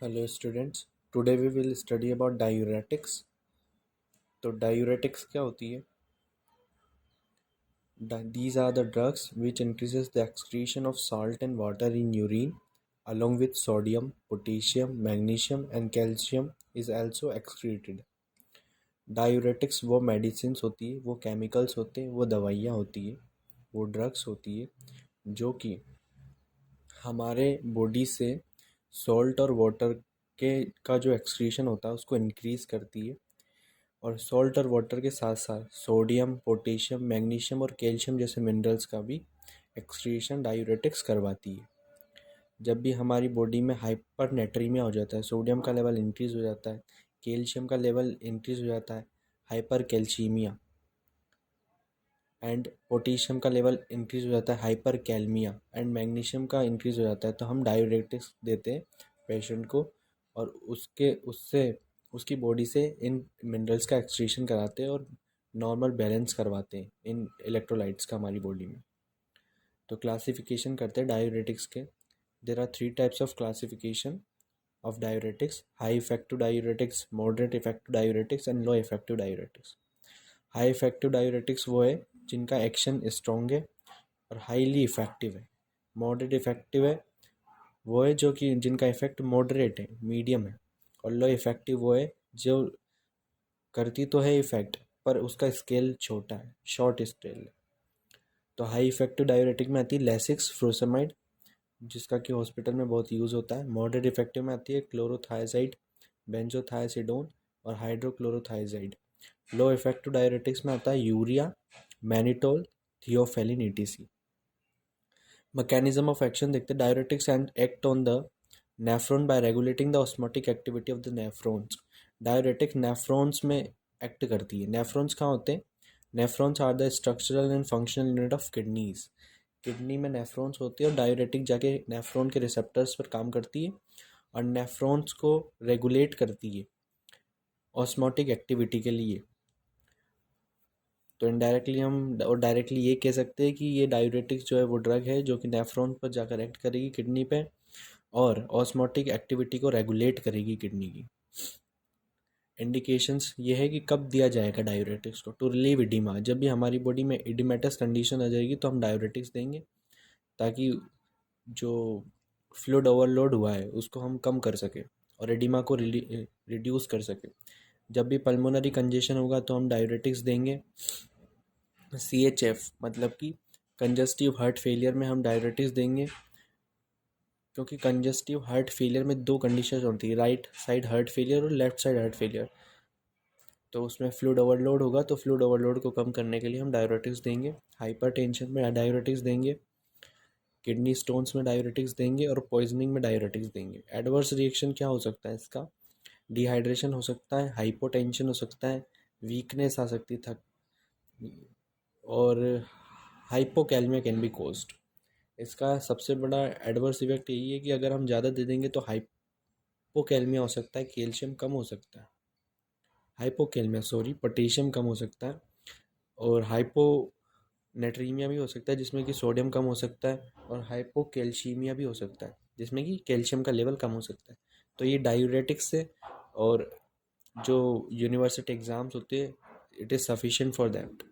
Hello students, today we will study about diuretics. तो diuretics क्या होती है? These are the drugs which increases the excretion of salt and water in urine along with sodium, potassium, magnesium and calcium is also excreted. Diuretics वो medicines होती है, वो chemicals होते हैं, वो दवाइयाँ होती है, वो drugs होती है जो कि हमारे बॉडी से सॉल्ट और वाटर के का जो एक्सक्रीशन होता है उसको इंक्रीज़ करती है और सॉल्ट और वाटर के साथ साथ सोडियम, पोटेशियम, मैग्नीशियम और कैल्शियम जैसे मिनरल्स का भी एक्सक्रीशन डायूरेटिक्स करवाती है। जब भी हमारी बॉडी में हाइपर नेट्रीमिया हो जाता है, सोडियम का लेवल इंक्रीज़ हो जाता है, कैल्शियम का लेवल इंक्रीज़ हो जाता है, हाइपर कैल्शीमिया एंड पोटेशियम का लेवल इंक्रीज़ हो जाता है, हाइपर कैलमिया एंड मैग्नीशियम का इंक्रीज़ हो जाता है, तो हम डायूरेटिक्स देते हैं पेशेंट को और उससे उसकी बॉडी से इन मिनरल्स का एक्सक्रीशन कराते हैं और नॉर्मल बैलेंस करवाते हैं इन इलेक्ट्रोलाइट्स का हमारी बॉडी में। तो क्लासिफिकेशन करते हैं डायूरेटिक्स के। There are 3 types of classification of diuretics: high effective diuretics, moderate effective diuretics and low effective diuretics. High effective diuretics वो है जिनका एक्शन स्ट्रॉन्ग है और हाईली इफेक्टिव है। मॉडरेट इफेक्टिव है वो है जो कि जिनका इफेक्ट मॉडरेट है, मीडियम है। और लो इफेक्टिव वो है जो करती तो है इफेक्ट पर उसका स्केल छोटा है, शॉर्ट स्केल है। तो हाई इफेक्टिव डायूरेटिक में आती है लेसिक्स, फ्रोसेमाइड जिसका कि हॉस्पिटल में बहुत यूज़ होता है। मॉडरेट इफेक्टिव में आती है क्लोरोथायाजाइड, बेंजोथायासिडोन और हाइड्रोक्लोरोथायाजाइड। लो इफेक्टिव डायूरेटिक्स में आता है urea, mannitol, theophylline etc. Mechanism of action देखते हैं। Diuretics and act on the nephron by regulating the osmotic activity of the nephrons. Diuretic nephrons में एक्ट करती है। नेफ्रॉन्स कहाँ होते हैं? Nephrons are the structural and functional unit of kidneys. Kidney में nephrons होती है और डायूरेटिक जाके नेफ्रॉन के रिसेप्टर्स पर काम करती है और नेफ्रॉन्स को रेगुलेट करती है ऑस्मोटिक एक्टिविटी के लिए। तो इनडायरेक्टली हम और डायरेक्टली ये कह सकते हैं कि ये डायूरेटिक्स जो है वो ड्रग है जो कि नेफ्रॉन पर जाकर एक्ट करेगी किडनी पे और ऑस्मोटिक एक्टिविटी को रेगुलेट करेगी किडनी की। इंडिकेशंस ये है कि कब दिया जाएगा डायूरेटिक्स को? To relieve oedema. जब भी हमारी बॉडी में इडिमेटस कंडीशन आ जाएगी तो हम डायूरेटिक्स देंगे ताकि जो फ्लूइड ओवरलोड हुआ है उसको हम कम कर सकें और एडिमा को रिड्यूस कर सकें। जब भी पल्मोनरी कंजेशन होगा तो हम डायूरेटिक्स देंगे। CHF मतलब कि कंजस्टिव हार्ट फेलियर में हम डायूरेटिक्स देंगे क्योंकि कंजस्टिव हार्ट फेलियर में 2 कंडीशन होती है, राइट साइड हार्ट फेलियर और लेफ्ट साइड हार्ट फेलियर। तो उसमें फ्लूइड ओवरलोड होगा तो फ्लूइड ओवरलोड को कम करने के लिए हम डायूरेटिक्स देंगे। हाइपरटेंशन में डायूरेटिक्स देंगे, किडनी स्टोन्स में डायूरेटिक्स देंगे और पॉइजनिंग में डायूरेटिक्स देंगे। एडवर्स रिएक्शन क्या हो सकता है इसका? डिहाइड्रेशन हो सकता है, हाइपोटेंशन हो सकता है, वीकनेस आ सकती है और हाइपोकैलमिया कैन बी कॉज्ड। इसका सबसे बड़ा एडवर्स इफेक्ट यही है कि अगर हम ज़्यादा दे देंगे तो हाइपोकैलमिया हो सकता है, कैल्शियम कम हो सकता है, पोटेशियम कम हो सकता है और हाइपोनेट्रीमिया भी हो सकता है जिसमें कि सोडियम कम हो सकता है और हाइपोकैल्शीमिया भी हो सकता है जिसमें कि कैल्शियम का लेवल कम हो सकता है। तो ये डायूरेटिक्स से और जो यूनिवर्सिटी एग्ज़ाम्स होते हैं it is sufficient for that.